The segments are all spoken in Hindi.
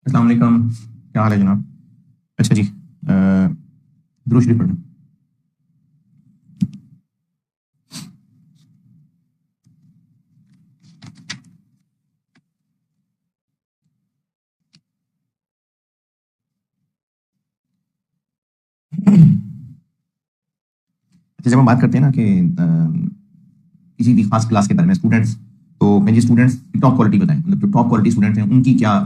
अस्सलाम वालेकुम। क्या हाल है जनाब? अच्छा जी, दुरूद शरीफ पढ़ना। अच्छा, जब हम बात करते हैं ना कि किसी भी खास क्लास के बारे में स्टूडेंट्स, तो मैं जी स्टूडेंट्स की टॉप क्वालिटी बताएं, मतलब जो टॉप क्वालिटी स्टूडेंट्स हैं उनकी क्या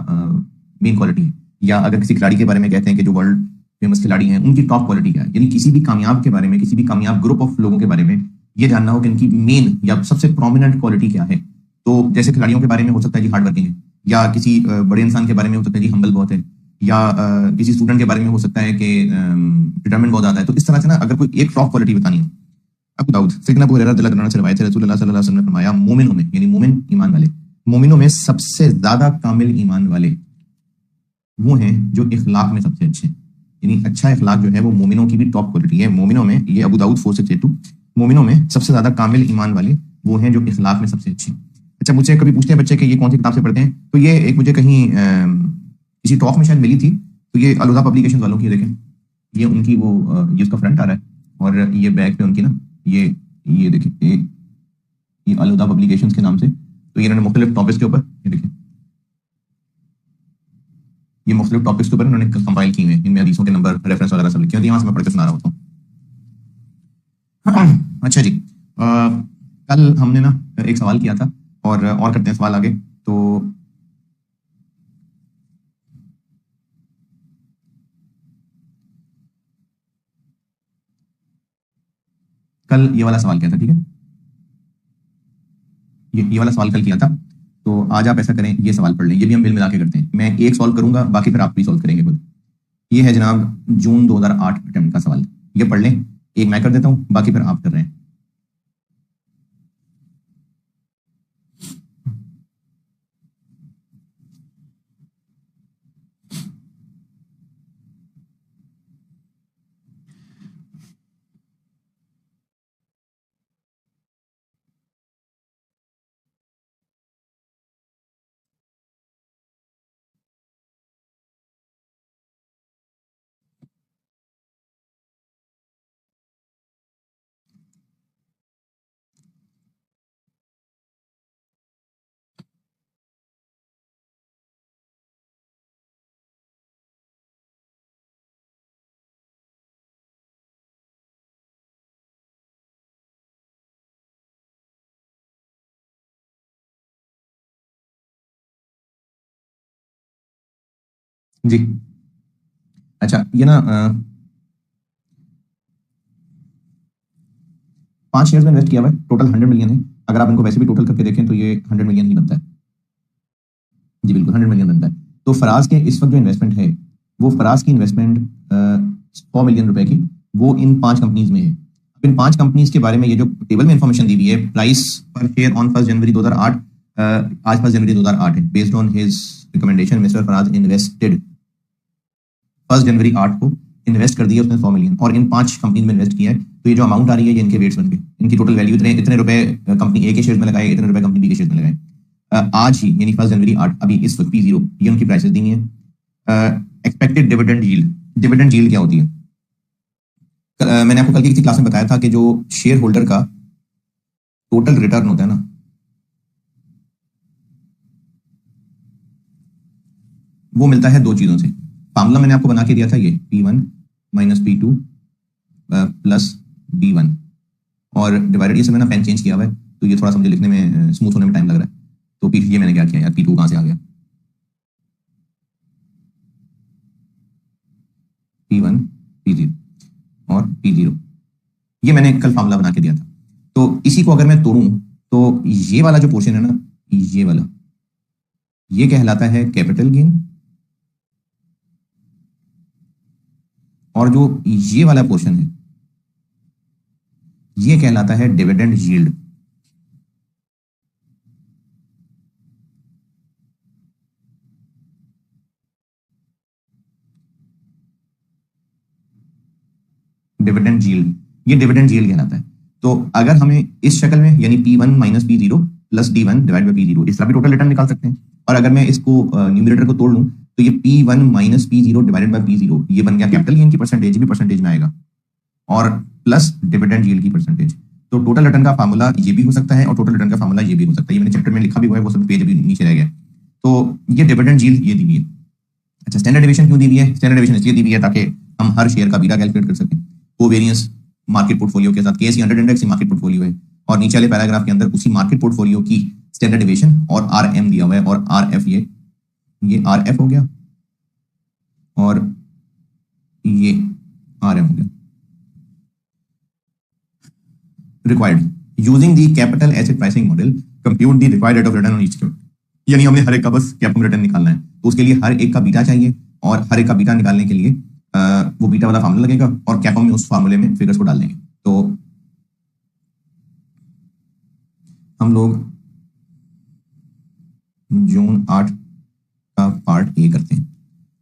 मेन क्वालिटी है, या अगर किसी खिलाड़ी के बारे में कहते हैं कि जो वर्ल्ड फेमस खिलाड़ी हैं उनकी टॉप क्वालिटी क्या है, यानी किसी भी कामयाब के बारे में, किसी भी कामयाब ग्रुप ऑफ लोगों के बारे में ये जानना हो कि इनकी मेन या सबसे प्रोमिनेंट क्वालिटी क्या है। तो जैसे खिलाड़ियों के बारे में हो सकता है जी हार्ड वर्किंग है, या किसी बड़े इंसान के बारे में हो सकता है जी हम्बल बहुत है, या किसी स्टूडेंट के बारे में हो सकता है कि डिटरमिनेंट बहुत ज्यादा है। तो इस तरह से ना अगर कोई एक टॉप क्वालिटी बतानी है, अबू दाऊद सैयदना अबू हुरैरा रज़ियल्लाहु अन्हु से रवायत है, रसूलुल्लाह सल्लल्लाहु अलैहि वसल्लम ने फरमाया, मोमिनों में यानी मोमिन ईमान वाले, मोमिनों में सबसे ज्यादा कामिल ईमान वाले वो हैं जो इखलाक में सबसे अच्छे हैं। यानी अच्छा इखलाक जो है वो मोमिनों की भी टॉप क्वालिटी है। मोमिनों में, ये अबू दाऊद 4682, मोमिनों में सबसे ज्यादा कामिल ईमान वाले वो हैं जो इखलाक में सबसे अच्छे हैं। अच्छा, मुझसे कभी पूछते हैं बच्चे कि ये कौन सी किताब से पढ़ते हैं, तो ये एक मुझे कहीं किसी टॉक में शायद मिली थी। तो ये अलहुदा पब्लिकेशन वालों की, देखें ये उनकी वो ये उसका फ्रंट आ रहा है, और ये बैक पे उनकी ना ये देखिए, ये अलहुदा पब्लिकेशंस के नाम से। तो ये इन्होंने मुख्तलिफ टॉपिक्स के ऊपर, ये देखिए, ये मुख्तलिफ टॉपिक्स के ऊपर इन्होंने कंपाइल किए हैं। इनमें हदीसों के नंबर, रेफरेंस वगैरह सब लिखे होते हैं। यहाँ से मैं पढ़ के सुना रहा होता हूँ। अच्छा जी, कल हमने ना एक सवाल किया था, और करते हैं सवाल आगे। तो कल ये वाला सवाल किया था, ठीक है, ये वाला सवाल कल किया था। तो आज आप ऐसा करें, ये सवाल पढ़ लें, ये भी हम मिल मिला के करते हैं। मैं एक सॉल्व करूंगा, बाकी फिर आप भी सॉल्व करेंगे खुद। ये है जनाब जून 2008 अटेम्प्ट का सवाल, ये पढ़ लें। एक मैं कर देता हूं, बाकी फिर आप कर रहे हैं। जी, अच्छा, ये ना 5 शेयर्स में इन्वेस्ट किया हुआ है, टोटल 100 मिलियन है। अगर आप इनको वैसे भी टोटल करके देखें तो ये 100 मिलियन ही बनता है। जी बिल्कुल, 100 मिलियन बनता है। तो फराज के इस वक्त जो इन्वेस्टमेंट है, वो फराज की इन्वेस्टमेंट 100 मिलियन रुपए की, वो इन 5 कंपनीज में है। अब इन 5 कंपनीज के बारे में ये जो टेबल में इंफॉर्मेशन दी हुई है, प्राइस पर शेयर ऑन 1 जनवरी 2008, आज 1 जनवरी 2008 है। Based on his recommendation mister Faraz invested 1 जनवरी 2008 को इन्वेस्ट कर दिया उसने 100 मिलियन, और इन 5 कंपनी में इन्वेस्ट किया है। तो ये जो अमाउंट आ रही है ये इनके वेट्स बन गए, इनकी टोटल वैल्यू इतने इतने रुपए कंपनी ए के शेयर में लगाए, इतने रुपए कंपनी बी के शेयर में लगाए। आज ही यानी 1 जनवरी 2008, अभी इस वक्त P0 ये उनकी प्राइसेस दी है। Expected dividend yield, dividend yield क्या होती है? मैंने आपको कल की किसी क्लास में बताया था कि जो शेयर होल्डर का टोटल रिटर्न होता है ना, वो मिलता है 2 चीजों से। फार्मूला मैंने आपको बना के दिया था, ये P1 minus P2 plus B1, और डिवाइडेड, ये से मैंने पेन चेंज किया हुआ है तो ये थोड़ा सा मुझे लिखने में, स्मूथ होने में टाइम लग रहा है। तो ये मैंने क्या किया यार, P2 कहाँ से आ गया, P1 P0 और P0, ये मैंने कल फार्मूला बना के दिया था। तो इसी को अगर मैं तोड़ूं तो ये वाला जो पोर्शन है ना, ये वाला, ये कहलाता है कैपिटल गेन, और जो ये वाला पोर्शन है ये कहलाता है डिविडेंड यील्ड। डिविडेंड यील्ड, ये डिविडेंड यील्ड कहलाता है। तो अगर हमें इस शक्ल में, यानी P1 minus P0 plus D1 divide by P0, इस तरह भी टोटल रिटर्न निकाल सकते हैं। और अगर मैं इसको न्यूमरेटर को तोड़ लूं तो ये P1 minus P0 divided by P0 ये बन गया कैपिटल गेन की परसेंटेज, भी परसेंटेज में आएगा, और प्लस डिविडेंड यील्ड की परसेंटेज। तो टोटल रिटर्न का फार्मूला ये भी हो सकता है और टोटल रिटर्न का फार्मूला ये भी हो सकता है। ये मैंने चैप्टर में लिखा भी हुआ है, वो सब पेज अभी नीचे रह गया। तो ये डिविडेंड यील्ड ये दी हुई है। अच्छा, स्टैंडर्ड डेविएशन क्यों दी हुई है? स्टैंडर्ड डेविएशन इसलिए दी हुई है ताकि हम हर शेयर का बीटा कैलकुलेट कर सकें। कोवेरियंस मार्केट पोर्टफोलियो के साथ, केएसई 100 इंडेक्स मार्केट पोर्टफोलियो है, और नीचे वाले पैराग्राफ के अंदर उसी मार्केट पोर्टफोलियो की स्टैंडर्ड डेविएशन और आरएम दिया हुआ है, और आरएफ ये आरएफ हो गया और ये आरएम हो गया। Required using the capital asset pricing model compute the required rate of return on each security. यानी हमने हर एक का बस कैपिटल रिटर्न निकालना है, तो उसके लिए हर एक का बीटा चाहिए, और हर एक का बीटा निकालने के लिए वो बीटा वाला फार्मूला लगेगा, और कैप में उस फार्मूले में फिगर्स को डाल देंगे। तो हम लोग जून 8 का पार्ट ए करते हैं।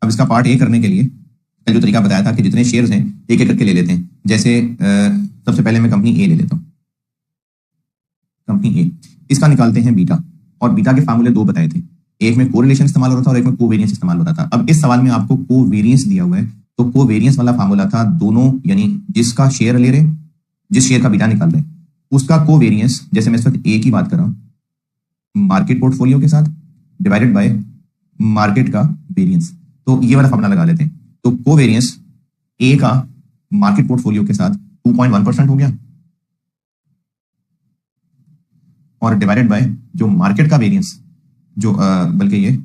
अब इसका पार्ट ए करने के लिए कल जो तरीका बताया था कि जितने शेयर्स हैं एक एक करके ले लेते हैं। जैसे सबसे पहले मैं कंपनी ए ले लेता हूँ। कंपनी ए, इसका निकालते हैं बीटा, और बीटा के फार्मूले दो बताए थे, एक में कोरिलेशन इस्तेमाल होता था और एक में कोवेरियंस इस्तेमाल होता था। अब इस सवाल में आपको कोवेरियंस दिया हुआ है, तो कोवेरियंस वाला फार्मूला था दोनों, यानी जिसका शेयर ले रहे, जिस शेयर का बीटा निकाल रहे उसका कोवेरियंस, जैसे मैं इस वक्त ए की बात कर रहा हूं, मार्केट पोर्टफोलियो के साथ डिवाइडेड बाय मार्केट का वेरियंस। तो ये वाला फार्मूला लगा लेते हैं। तो कोवेरियंस ए का मार्केट पोर्टफोलियो के साथ 2.1% हो गया, और डिवाइडेड बाय जो मार्केट का वेरियंस, जो बल्कि ये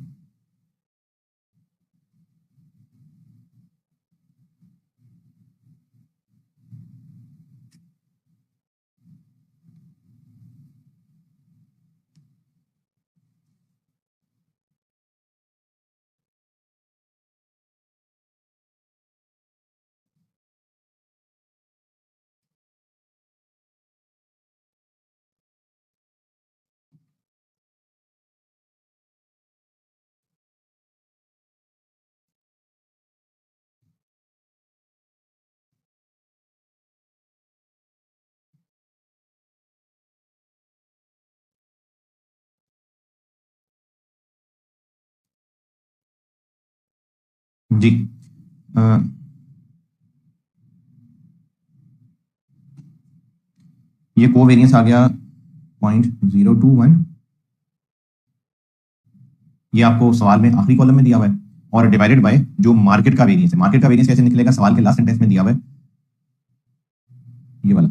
जी ये कोवेरियंस आ गया 0.021। ये आपको सवाल में आखिरी कॉलम में दिया हुआ है, और डिवाइडेड बाय जो मार्केट का वेरियंस है। मार्केट का वेरियंस कैसे निकलेगा? सवाल के लास्ट सेंटेंस में दिया हुआ है, ये वाला,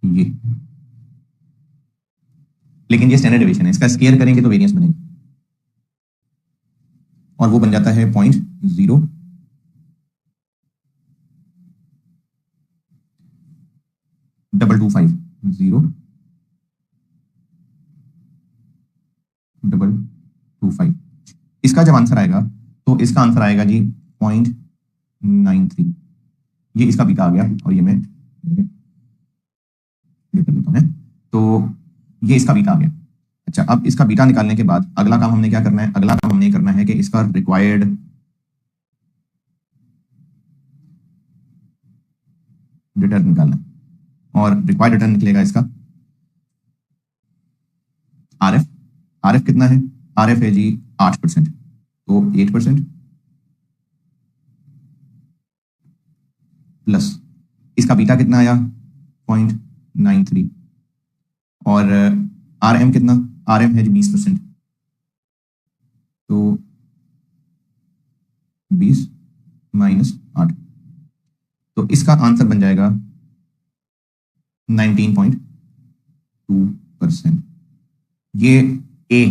ये, लेकिन ये स्टैंडर्ड डेविएशन है, इसका स्क्वायर करेंगे तो वेरियंस बनेगा, और वो बन जाता है 0.025 0.25। इसका जब आंसर आएगा तो इसका आंसर आएगा जी 0.93। ये इसका बीटा आ गया, और ये मैं ये कर लेता हूं। तो ये इसका बीटा आ गया। अच्छा, अब इसका बीटा निकालने के बाद अगला काम हमने क्या करना है? अगला काम हमने करना है कि इसका रिक्वायर्ड रिटर्न निकालना है, और रिक्वायर्ड रिटर्न निकलेगा इसका आरएफ। आरएफ कितना है? आरएफ है जी 8%, तो 8% प्लस इसका बीटा कितना आया? 0.93, और आरएम कितना? आरएम है जी 20%, तो 20 माइनस 8, तो इसका आंसर बन जाएगा 19.2%। ये ए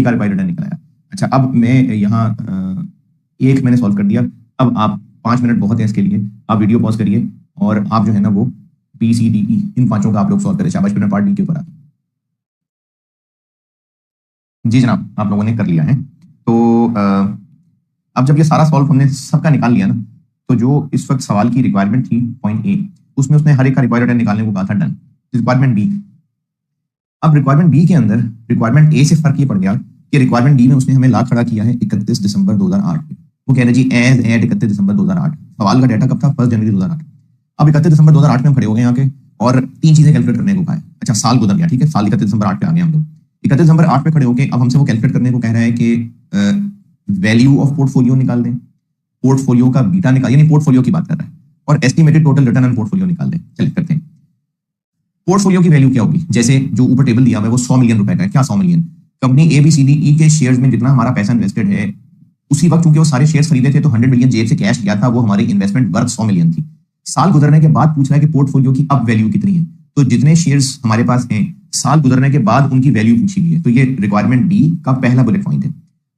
का रिक्वायर्ड रिटर्न निकल आया। अच्छा, अब मैं यहाँ एक मैंने सॉल्व कर दिया। अब आप 5 मिनट बहुत है इसके लिए, आप वीडियो पॉज करिए और आप जो है ना वो BCDE इन पांचों का आप लोग सॉल्व करें। शाबाश, पार्ट डी के ऊपर आते। जी जनाब, आप लोगों ने कर लिया है। तो अब जब ये सारा सॉल्व हमने सबका निकाल लिया ना, तो जो इस वक्त सवाल की रिक्वायरमेंट थी पॉइंट ए, उसमें उसने हर एक का रिक्वायर्ड रिटर्न निकालने को कहा था, डन। रिक्वायरमेंट बी, अब रिक्वायरमेंट बी के अंदर रिक्वायरमेंट ए से फर्क ये पड़ गया कि रिक्वायरमेंट डी में उसने हमें ला खड़ा किया है 31 दिसंबर 2008 पे। वो कह रहे जी एज एट 31 दिसंबर 2008। सवाल का डाटा कब था? 1 जनवरी 2008। अब 31 दिसंबर 2008 में हम खड़े हो गए यहाँ के, और 3 चीजें कैलकुलेट करने को कहा है। अच्छा, साल गुजर गया, ठीक है, साल 31 दिसंबर 8 पे आ गए हम लोग। 31 दिसंबर 8 पे खड़े होके अब हमसे वो कैलकुलेट करने को कह रहा है कि वैल्यू ऑफ पोर्टफोलियो निकाल दें, पोर्टफोलियो का बीटा निकाल, यानी पोर्टफोलियो की बात कर रहा है, और estimated total return on portfolio निकाल दें। चलिए करते हैं। पोर्टफोलियो की वैल्यू क्या होगी, जैसे जो ऊपर टेबल दिया हुआ है वो 100 मिलियन रुपए का है। क्या 100 मिलियन? कंपनी ABCDE के शेयर्स में जितना हमारा पैसा इन्वेस्टेड है, उसी वक्त चूंकि वो सारे शेयर्स खरीदे थे तो 100 मिलियन जेब से कैश गया था, वो हमारी इन्वेस्टमेंट वर्थ 100 मिलियन थी। साल गुजरने के बाद पूछ रहा है कि पोर्टफोलियो की अब वैल्यू कितनी है, तो जितने शेयर्स हमारे पास हैं साल गुजरने के बाद उनकी वैल्यू पूछी हुई है, तो ये रिक्वायरमेंट बी का पहला बुलेट पॉइंट है।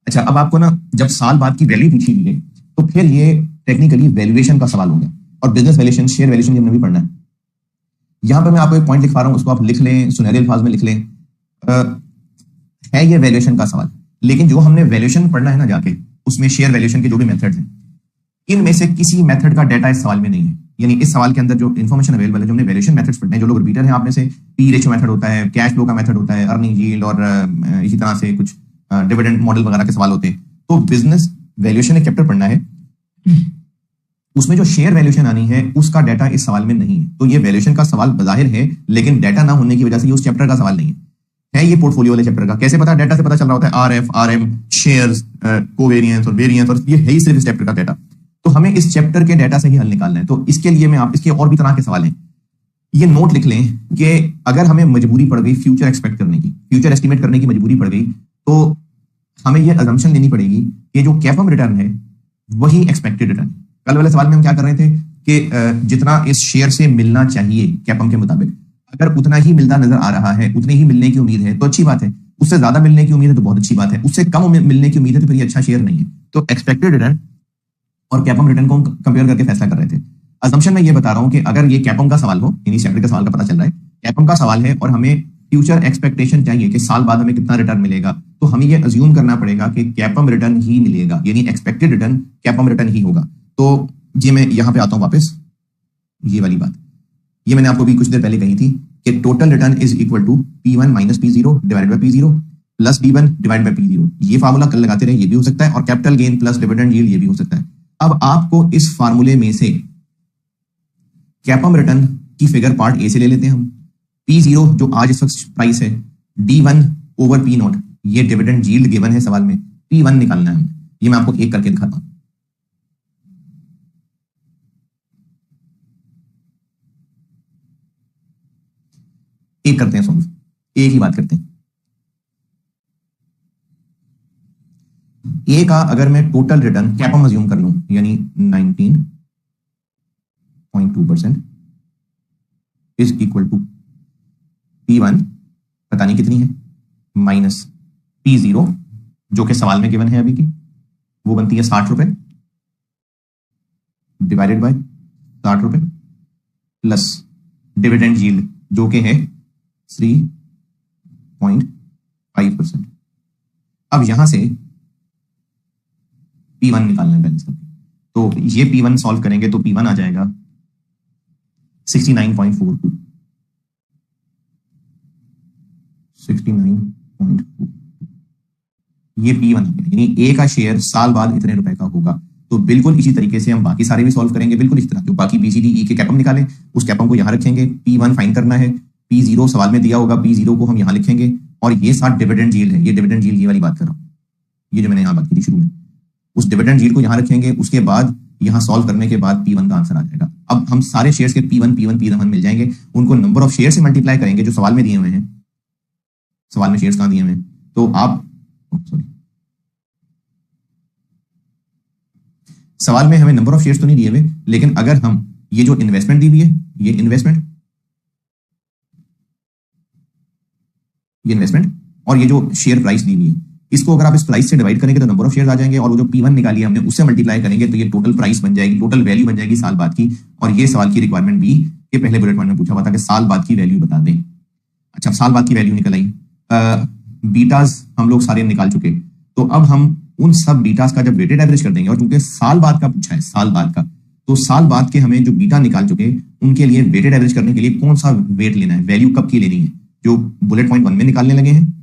अच्छा, अब आपको ना जब साल बाद की वैल्यू पूछी हुई है तो फिर ये टेक्निकली वैल्यूएशन का सवाल हो गया, और बिजनेस वैल्यूएशन, शेयर वैल्यूएशन हमने भी पढ़ना है। यहां पर मैं आपको एक पॉइंट लिखवा रहा हूं, उसको आप लिख लें, सुनहरे अल्फाज में लिख लें। है ये वैल्यूएशन का सवाल, लेकिन जो हमने वैल्यूएशन पढ़ना है ना जाके, उसमें शेयर वैल्यूएशन के जो भी मेथड्स हैं, इनमें से किसी मेथड का डाटा इस सवाल में नहीं है। यानी इस सवाल के अंदर जो इन्फॉर्मेशन अवेलेबल है, जो हमने वैल्यूएशन मेथड्स पढ़ने हैं, जो लोग रिपीटर हैं आप में से, पी रेशियो मेथड होता है, कैश फ्लो का मेथड होता है, अर्निंग यील्ड, और इसी तरह से कुछ डिविडेंड मॉडल वगैरह के सवाल होते हैं। तो बिजनेस वैल्यूएशन एक चैप्टर पढ़ना है, उसमें जो शेयर वैल्यूएशन आनी है उसका डाटा इस सवाल में नहीं है। तो ये वैल्यूएशन का सवाल बजाहिर है, लेकिन डाटा ना होने की वजह से ये उस चैप्टर का सवाल नहीं है ये पोर्टफोलियो वाले चैप्टर का। कैसे पता? डाटा से पता चल रहा होता है, RF, RM, शेयर्स, कोवेरियंस और वेरियंस, और ये है ही सिर्फ इस चैप्टर का डाटा। तो हमें इस चैप्टर के डाटा से ही हल निकालना है। तो इसके लिए मैं आप, इसके और भी तरह के सवाल हैं, ये नोट लिख लें कि अगर हमें मजबूरी पड़ गई फ्यूचर एक्सपेक्ट करने की, फ्यूचर एस्टिमेट करने की मजबूरी पड़ गई, तो हमें ये अजम्पशन लेनी पड़ेगी कि जो कैपम रिटर्न है वही एक्सपेक्टेड रिटर्न है। कल वाले सवाल में हम क्या कर रहे थे कि जितना इस शेयर से मिलना चाहिए कैपम के मुताबिक, अगर उतना ही मिलता नजर आ रहा है, उतनी ही मिलने की उम्मीद है तो अच्छी बात है, उससे ज्यादा मिलने की उम्मीद है तो बहुत अच्छी बात है, उससे कम मिलने की उम्मीद है तो फिर ये अच्छा शेयर नहीं है। तो एक्सपेक्टेड रिटर्न और कैपम रिटर्न को कंपेयर करके फैसला कर रहे थे। अजम्पशन में ये बता रहा हूं कि अगर ये कैपम का सवाल हो, यानी चैप्टर का सवाल का पता चल रहा है कैपम का सवाल है, और हमें फ्यूचर एक्सपेक्टेशन चाहिए कि साल बाद हमें कितना रिटर्न मिलेगा, तो हमें ये अज्यूम करना पड़ेगा कि कैपम रिटर्न ही मिलेगा, यानी एक्सपेक्टेड रिटर्न कैपम रिटर्न ही होगा। तो ये मैं यहां पे आता हूं वापस, ये वाली बात, ये मैंने आपको भी कुछ देर पहले कही थी कि total return is equal to P1 minus P0 divided by P0 plus D1 divide by P0। ये फार्मूला कल लगाते रहे, ये भी हो सकता है, और capital gain plus dividend yield ये भी हो सकता है। अब आपको इस फार्मूले में से कैपम रिटर्न की फिगर पार्ट ए से ले लेते हैं हम, P0 जो आज इस वक्त प्राइस है, D1 ओवर P0 ये डिविडेंड यील्ड गिवन है सवाल में, P1 निकालना है। ये मैं आपको एक करके दिखाता हूं। एक करते हैं सॉल्व, एक ही बात करते हैं। ए का अगर मैं टोटल रिटर्न कैपम अज्यूम कर लूं, यानी 19.2% इज इक्वल टू P1 पता नहीं कितनी है, माइनस P0 जो कि सवाल में गिवन है अभी की, वो बनती है 60 रुपए, डिवाइडेड बाय 60 रुपए प्लस डिविडेंड यील्ड जो कि है 3.5%। अब यहां से P1 निकालना है बैलेंस करके, तो ये P1 सॉल्व करेंगे तो P1 आ जाएगा 69.42। 69.42 ये P1 आ गया, यानी ए का शेयर साल बाद इतने रुपए का होगा। तो बिल्कुल इसी तरीके से हम बाकी सारे भी सॉल्व करेंगे, बिल्कुल इस तरह। जो बाकी BCDE के कैपम निकालें, उस कैपम को यहां रखेंगे, P1 फाइंड करना है, P0 सवाल में दिया होगा, P0 को हम यहां लिखेंगे, और ये साथ डिविडेंड यील्ड है, ये डिविडेंड यील्ड ये वाली बात कर रहा हूं, ये जो मैंने यहां बात की थी शुरू में, उस डिविडेंड यील्ड को यहां रखेंगे। उसके बाद यहां सॉल्व करने के बाद P1 का आंसर आ जाएगा। अब हम सारे शेयर्स के P1 मिल जाएंगे, उनको नंबर ऑफ शेयर से मल्टीप्लाई करेंगे जो सवाल में दिए हुए हैं। सवाल में शेयर्स कहां दिए हुए हैं, तो आप सॉरी, सवाल में हमें नंबर ऑफ शेयर्स तो नहीं दिए हुए, लेकिन अगर हम ये जो इन्वेस्टमेंट दी हुई है, ये इन्वेस्टमेंट और ये जो शेयर प्राइस दी हुई है, इसको अगर आप इस प्राइस से डिवाइड करेंगे तो नंबर ऑफ शेयर आ जाएंगे, और वो जो P1 निकाली है हमने उससे मल्टीप्लाई करेंगे तो ये टोटल प्राइस बन जाएगी, टोटल वैल्यू बन जाएगी साल बाद की। और ये सवाल की रिक्वायरमेंट बी के पहले बुलेट पॉइंट में पूछा हुआ था कि साल बाद की वैल्यू बता दें। अच्छा, साल बाद की वैल्यू निकल आई, बीटाज हम लोग सारे निकाल चुके, तो अब हम उन सब बीटास का जब वेटेड एवरेज कर देंगे, और क्योंकि साल बाद का पूछा है, साल बाद का, तो साल बाद के हमें जो बीटा निकाल चुके उनके लिए वेटेड एवरेज करने के लिए कौन सा वेट लेना है, वैल्यू कब की लेनी है, जो बुलेट पॉइंट 1 में निकालने लगे हैं,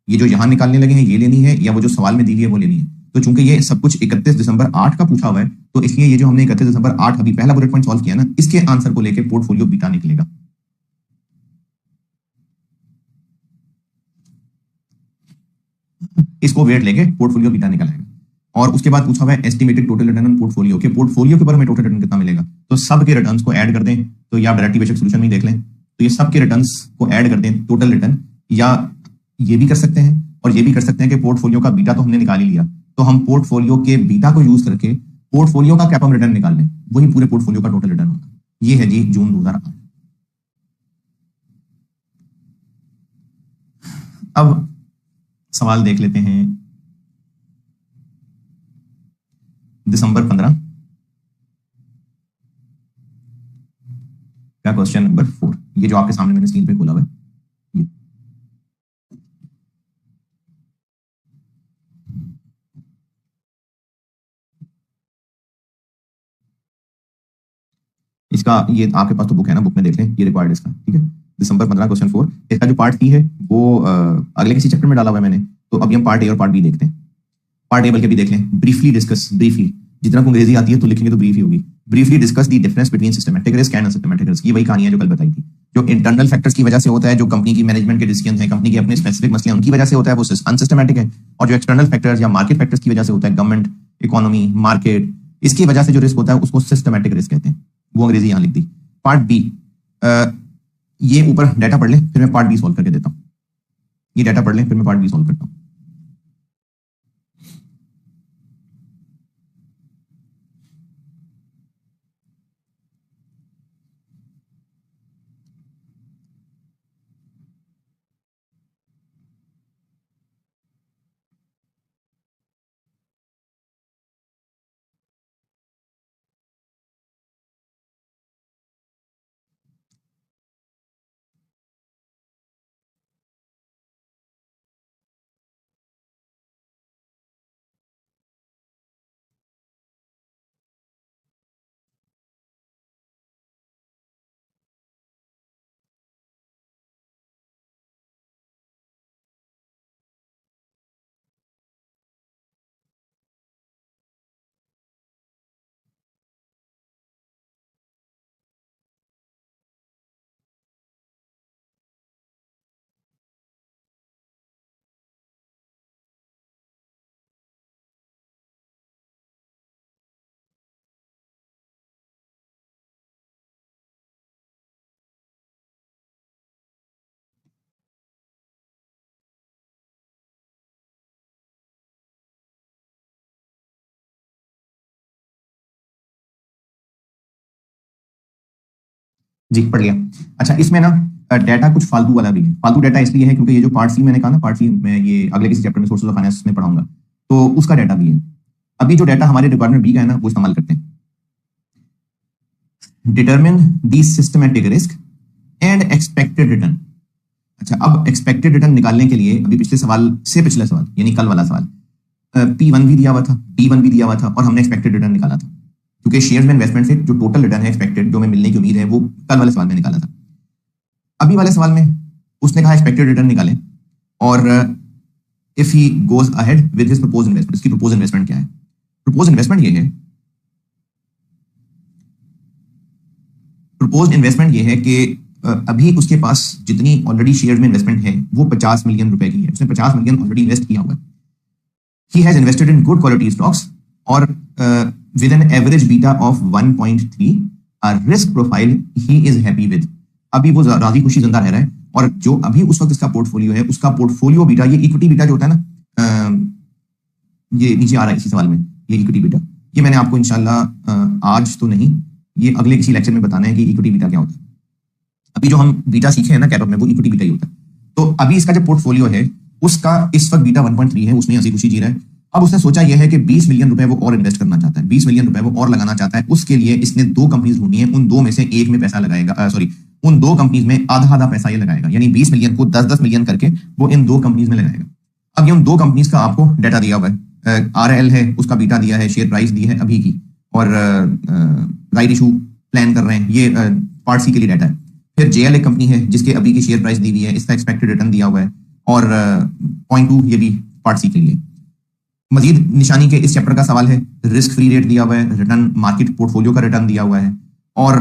ये जो यहां निकालने लगे हैं ये लेनी है, या वो जो सवाल में दी हुई है वो लेनी है। तो चूंकि ये सब कुछ 31 दिसंबर 8 का पूछा हुआ है, तो इसलिए ये जो हमने 31 दिसंबर 8 अभी पहला बुलेट पॉइंट सॉल्व किया ना, इसके आंसर को लेकर पोर्टफोलियो बीटा निकलेगा। इसको वेट लेके पोर्टफोलियो बीटा निकल आएगा। और उसके बाद पूछा हुआ है estimated total return on portfolio के ऊपर हमें टोटल रिटर्न कितना मिलेगा। तो सब के रिटर्न्स को ऐड कर दें, तो या डायरेक्ट बेसिक सोल्यूशन में देख लें, तो ये सब के रिटर्न्स को ऐड कर दें टोटल रिटर्न, या ये भी कर सकते हैं और ये भी कर सकते हैं कि पोर्टफोलियो का बीटा तो हमने निकाल ही लिया, तो हम पोर्टफोलियो के बीटा को यूज करके पोर्टफोलियो का कैप रिटर्न निकाल लें, वही पूरे पोर्टफोलियो का टोटल रिटर्न होगा। ये है जी जून 2008। अब सवाल देख लेते हैं दिसंबर 15 का क्वेश्चन नंबर 4, ये जो आपके सामने मैंने स्क्रीन पे खोला हुआ है। ये इसका, ये आपके पास तो बुक है ना, बुक में देख लें, ये रिक्वायर्ड इसका, ठीक है। दिसंबर 15 क्वेश्चन 4, इसका जो पार्ट सी है वो अगले किसी चैप्टर में डाला हुआ है मैंने, तो अभी हम पार्ट ए और पार्ट बी देखते हैं। पार्ट ए बल्कि भी देख लें, ब्रीफली डिस्कस, ब्रीफली, जितना को अंग्रेजी आती है तो लिखेंगे तो ब्रीफ ही होगी। Briefly discuss the difference between systematic risk and unsystematic risk. ये वही कहानी है जो कल बताई थी, जो इंटरनल फैक्टर्स की वजह से होता है, जो कंपनी की मैनेजमेंट के डिसीजन है, कंपनी के अपने स्पेसिफिक मसले उनकी वजह से होता है, वो अनसिस्टमैटिक है। और जो एक्सटर्नल फैक्टर्स या मार्केट फैक्टर्स की वजह से होता है, गवर्नमेंट, इकोनॉमी, मार्केट, इसकी वजह से जो रिस्क होता है उसको सिस्टमैटिक रिस्क कहते हैं। वो अंग्रेजी यहाँ लिख दी। पार्ट बी, ये ऊपर डाटा पढ़ लें, फिर मैं पार्ट बी सॉल्व करके देता हूँ। ये डाटा पढ़ लें, फिर मैं पार्ट बी सॉल्व करता हूँ। जी पढ़ लिया। अच्छा, इसमें ना डाटा कुछ फालतू वाला भी है। फालतू डाटा इसलिए है क्योंकि ये जो पार्ट सी मैंने कहा ना, पार्ट सी मैं ये अगले किसी चैप्टर में सोर्सेज ऑफ फाइनेंस में पढ़ाऊंगा, तो उसका डाटा भी है। अभी जो डाटा हमारे रिक्वायरमेंट बी का है ना, वो इस्तेमाल करते हैं। Determine the systematic risk and expected return. अच्छा, अब एक्सपेक्टेड रिटर्न निकालने के लिए अभी पिछले सवाल से पिछला सवाल यानी कल वाला सवाल, P1 भी दिया हुआ था, D1 भी दिया हुआ था, और हमने एक्सपेक्टेड रिटर्न निकाला था, क्योंकि शेयर में इन्वेस्टमेंट से जो टोटल रिटर्न है एक्सपेक्टेड, जो हमें मिलने की उम्मीद है, वो कल वाले सवाल में निकाला था। अभी वाले सवाल में उसने कहा एक्सपेक्टेड रिटर्न निकालें, और if he goes ahead with his proposed investment. इसकी प्रपोज्ड इन्वेस्टमेंट क्या है? प्रपोज्ड इन्वेस्टमेंट ये है, प्रपोज्ड इन्वेस्टमेंट ये है कि अभी उसके पास जितनी ऑलरेडी शेयर में इन्वेस्टमेंट है वो 50 मिलियन रुपए की है। उसने 50 मिलियन ऑलरेडी इन्वेस्ट किया हुआ है। He has invested in good quality stocks और with an average beta of 1.3, a risk profile he is happy with। अभी वो राजी खुशी जिंदा रह रहा है, और जो अभी उस वक्त इसका पोर्टफोलियो है, उसका पोर्टफोलियो बीटा, ये इक्विटी बीटा जो होता है ना, ये नीचे आ रहा है इसी सवाल में, ये इक्विटी बीटा, ये मैंने आपको इंशाल्लाह आज तो नहीं, ये अगले किसी लेक्चर में बताना है कि इक्विटी बीटा क्या होता है। अभी जो हम बीटा सीखे हैं ना कैपअप में, वो इक्विटी बीटा ही होता है। तो अभी इसका जो पोर्टफोलियो है उसका इस वक्त बीटा 1.3 है, उसमें हंसी खुशी जी रहा है। अब उसने सोचा यह है कि 20 मिलियन रुपए वो और इन्वेस्ट करना चाहता है, 20 मिलियन रुपए वो और लगाना चाहता है। उसके लिए इसने 2 कंपनीज ढूंढी है, उन 2 में से एक में पैसा लगाएगा, उन 2 कंपनीज में आधा पैसा ये लगाएगा, यानी 20 मिलियन को 10-10 मिलियन करके वो इन 2 कंपनीज में लगाएगा। अब ये उन 2 कंपनीज का आपको डाटा दिया हुआ है, RL है, उसका बीटा दिया है, शेयर प्राइस दी है अभी की, और राइट इशू प्लान कर रहे हैं, ये पार्ट सी के लिए डाटा है। फिर JL एक कंपनी है जिसके अभी की शेयर प्राइस दी हुई है, इसका एक्सपेक्टेड रिटर्न दिया हुआ है, और 0.2 ये भी पार्ट सी के लिए। मजीद निशानी के इस चैप्टर का सवाल है, रिस्क फ्री रेट दिया हुआ है, रिटर्न मार्केट पोर्टफोलियो का रिटर्न दिया हुआ है, और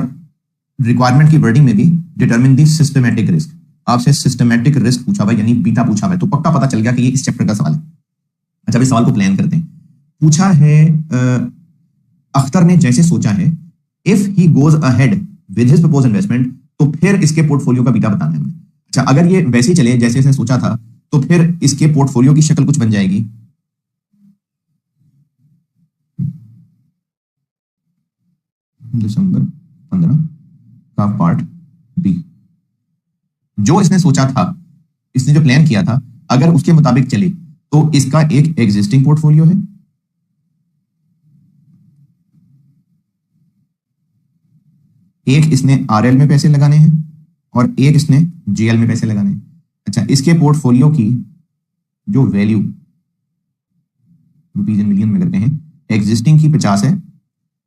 रिक्वायरमेंट की वर्डिंग में भी डिटरमिन दी सिस्टमैटिक रिस्क। आपसे सिस्टमैटिक रिस्क पूछा हुआ है, यानी बीटा पूछा हुआ है, तो पक्का पता चल गया कि ये इस चैप्टर का सवाल है। अच्छा, अब इस सवाल को प्लान करते हैं। पूछा है अख्तर ने जैसे सोचा है, if he goes ahead with his propose investment, तो फिर इसके पोर्टफोलियो का बीटा बताना है हमें। अच्छा, अगर ये वैसे ही चले जैसे इसने सोचा था, तो फिर इसके पोर्टफोलियो की शक्ल कुछ बन जाएगी। दिसंबर 15 का पार्ट बी। जो इसने सोचा था, इसने जो प्लान किया था, अगर उसके मुताबिक चले तो इसका एक एग्जिस्टिंग पोर्टफोलियो है, एक इसने आरएल में पैसे लगाने हैं और एक इसने जीएल में पैसे लगाने हैं। अच्छा, इसके पोर्टफोलियो की जो वैल्यू रुपीज इन मिलियन में करते हैं, एग्जिस्टिंग की 50 है,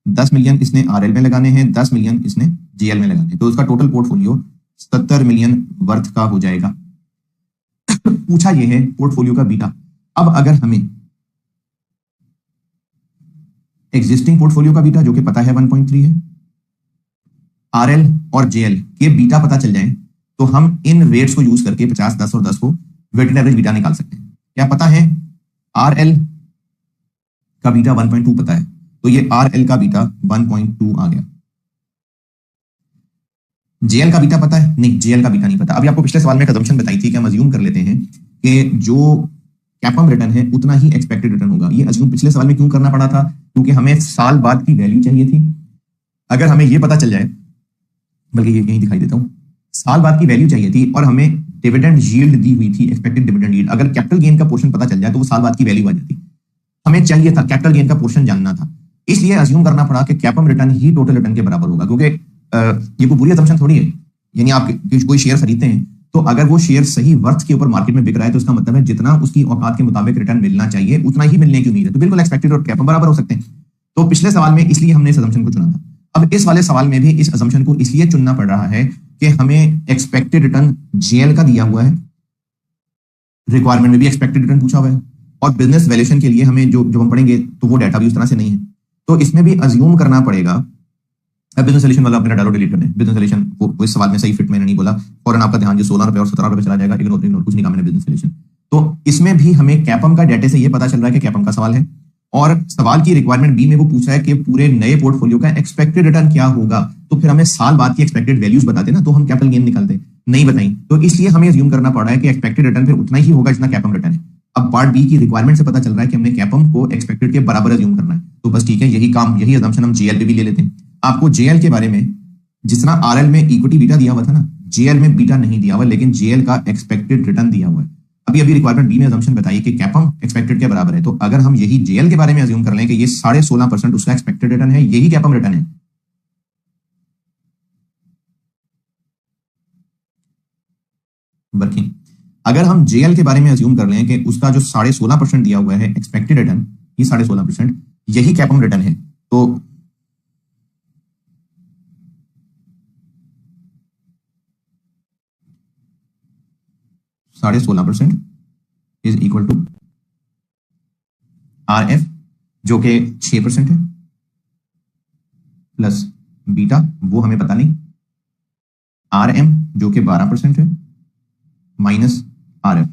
10 मिलियन इसने आरएल में लगाने हैं, 10 मिलियन इसने जीएल में लगाने हैं, तो उसका टोटल पोर्टफोलियो 70 मिलियन वर्थ का हो जाएगा। पूछा यह है पोर्टफोलियो का बीटा। अब अगर हमें एग्जिस्टिंग पोर्टफोलियो का बीटा जो कि पता है 1.3 है, आरएल और जेएल के बीटा पता चल जाए, तो हम इन वेट्स को यूज करके 50, 10 और 10 को वेटेड एवरेज बीटा निकाल सकते हैं। क्या पता है? आरएल का बीटा 1.2 पता है, तो ये आरएल का बीटा 1.2 आ गया। जेएल का बीटा पता है? नहीं, जेएल का बीटा नहीं पता। अभी आपको पिछले सवाल में एक assumption बताई थी कि हम अज्यूम कर लेते हैं कि जो कैपम रिटर्न है उतना ही एक्सपेक्टेड रिटर्न होगा। ये अज्यूम पिछले सवाल में क्यों करना पड़ा था? क्योंकि हमें साल बाद की वैल्यू चाहिए थी। अगर हमें ये पता चल जाए, बल्कि ये यहीं दिखाई देता हूं, साल बाद की वैल्यू चाहिए थी और हमें डिविडेंड यील्ड दी हुई थी, एक्सपेक्टेड डिविडेंड यील्ड। अगर कैपिटल गेन का पोर्शन पता चल जाए तो वो साल बाद की वैल्यू आ जाती। हमें चाहिए था कैपिटल गेन का पोर्शन जानना था, इसलिए अज्यूम करना पड़ा कि कैपम रिटर्न ही टोटल रिटर्न के बराबर होगा। क्योंकि ये कोई बुरी असम्पशन थोड़ी है। यानी आप कोई शेयर खरीदते हैं तो अगर वो शेयर सही वर्थ के ऊपर मार्केट में बिक रहा है तो उसका मतलब है जितना उसकी औकात के मुताबिक रिटर्न मिलना चाहिए उतना ही मिलने की उम्मीद है, तो बिल्कुल एक्सपेक्टेड और कैपम बराबर हो सकते हैं। तो पिछले सवाल में इसलिए हमने इस असम्पशन को चुना था। अब इस वाले सवाल में भी इस असम्पशन को इसलिए चुनना पड़ रहा है कि हमें एक्सपेक्टेड रिटर्न जेएल का दिया हुआ है, रिक्वायरमेंट में भी एक्सपेक्टेड रिटर्न पूछा हुआ है, और बिजनेस वैल्यूएशन के लिए हमें जो हम पढ़ेंगे तो वो डाटा भी उस तरह से नहीं है। तो इसमें भी अज्यूम करना पड़ेगा। बिजनेस सोल्यूशन वाला अपना डाटा डिलीट करने, बिजनेस सोल्यूशन वो इस सवाल में सही फिट मैंने नहीं बोला, फौरन आपका ध्यान जो 16 रुपए और 17 रुपए चला जाएगा, इग्नोर इग्नोर, कुछ नहीं कहा मैंने बिजनेस सोल्यूशन। तो इसमें भी हमें कैपम का डाटा से ये पता चल रहा है कि कैपम का सवाल है, और सवाल की रिक्वायरमेंट बी में वो पूछा है कि पूरे नए पोर्टफोलियो का एक्सपेक्टेड रिटर्न क्या होगा। तो फिर हमें साल बाद की एक्सपेक्टेड वैल्यूज बताते ना, तो हम कैपिटल गेन निकालते, नहीं बताई, तो इसलिए हमें अज्यूम करना पड़ रहा है कि एक्सपेक्टेड रिटर्न फिर उतना ही होगा जितना कैपम रिटर्न है। अब पार्ट बी की रिक्वायरमेंट से पता चल रहा है कि हमने कैपम को एक्सपेक्टेड के बराबर अज्यूम करना है, तो बस ठीक है, यही काम, यही असम्पशन हम जेएल पे भी ले लेते हैं। आपको जेएल के बारे में जितना आरएल में इक्विटी बीटा दिया हुआ था ना, जेएल में बीटा नहीं दिया हुआ, लेकिन जेएल का एक्सपेक्टेड रिटर्न दिया हुआ है। अभी रिक्वायरमेंट बी में असम्पशन बताइए कि कैपम एक्सपेक्टेड के बराबर है, तो अगर हम यही जेएल के बारे में अज्यूम कर लें कि ये 16.5% उसका एक्सपेक्टेड रिटर्न है, यही कैपम रिटर्न है, वर्किंग। अगर हम जेएल के बारे में अज्यूम कर लें कि उसका जो 16.5% दिया हुआ है एक्सपेक्टेड रिटर्न, ये 16.5% यही कैपम रिटर्न है, तो 16.5% इज इक्वल टू आरएफ जो कि 6% है, प्लस बीटा वो हमें पता नहीं, आरएम जो कि 12% है, माइनस आरएफ।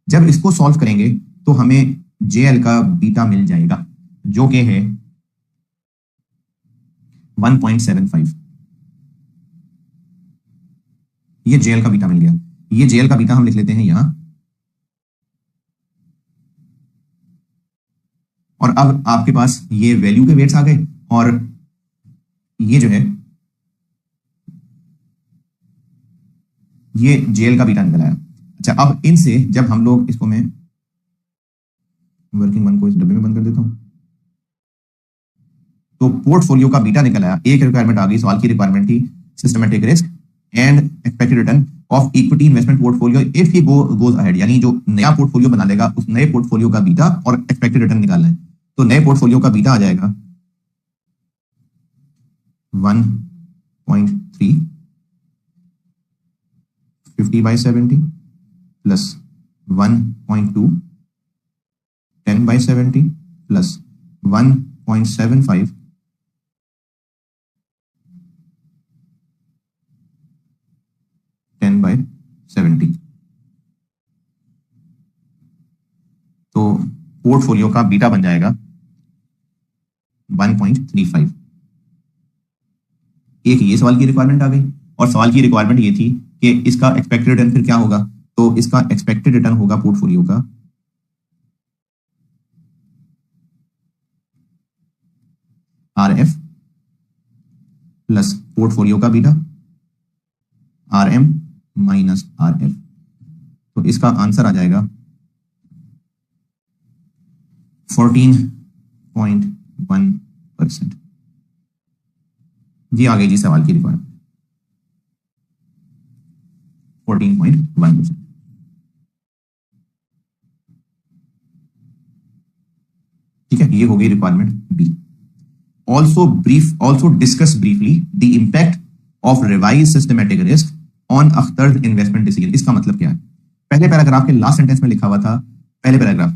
जब इसको सॉल्व करेंगे तो हमें जेएल का बीटा मिल जाएगा जो कि है 1.75। ये जेएल का बीटा मिल गया। ये जेएल का बीटा हम लिख लेते हैं यहां, और अब आपके पास ये वैल्यू के वेट्स आ गए, और ये जो है ये जेएल का बीटा निकल आया। अच्छा, अब इनसे जब हम लोग इसको, मैं वर्किंग वन को इस डब्बे में बंद कर देता हूं, तो पोर्टफोलियो का बीटा निकल आया। एक रिक्वायरमेंट आ गई, सवाल की रिक्वायरमेंट थी systematic risk and expected return of equity investment portfolio if he goes ahead, यानी जो नया पोर्टफोलियो बना लेगा उस नए पोर्टफोलियो का बीटा और एक्सपेक्टेड रिटर्न निकालना है। तो नए पोर्टफोलियो का बीटा आ जाएगा 1.3 50/70 प्लस 1.2 10/70 प्लस 1.75 10/70। तो पोर्टफोलियो का बीटा बन जाएगा 1.35। एक ये सवाल की रिक्वायरमेंट आ गई, और सवाल की रिक्वायरमेंट ये थी कि इसका एक्सपेक्टेड रिटर्न फिर क्या होगा। तो इसका एक्सपेक्टेड रिटर्न होगा पोर्टफोलियो का RF प्लस पोर्टफोलियो का बीटा RM माइनस RF। तो इसका आंसर आ जाएगा 14.1%। जी आ गई जी सवाल की रिक्वायरमेंट 14.1%। ठीक है, ये हो गई requirement B. Also discuss briefly the impact of revise systematic risk on Akhtar investment decision. इसका मतलब क्या है? पहले पैराग्राफ के लास्ट सेंटेंस में लिखा हुआ था, पहले पैराग्राफ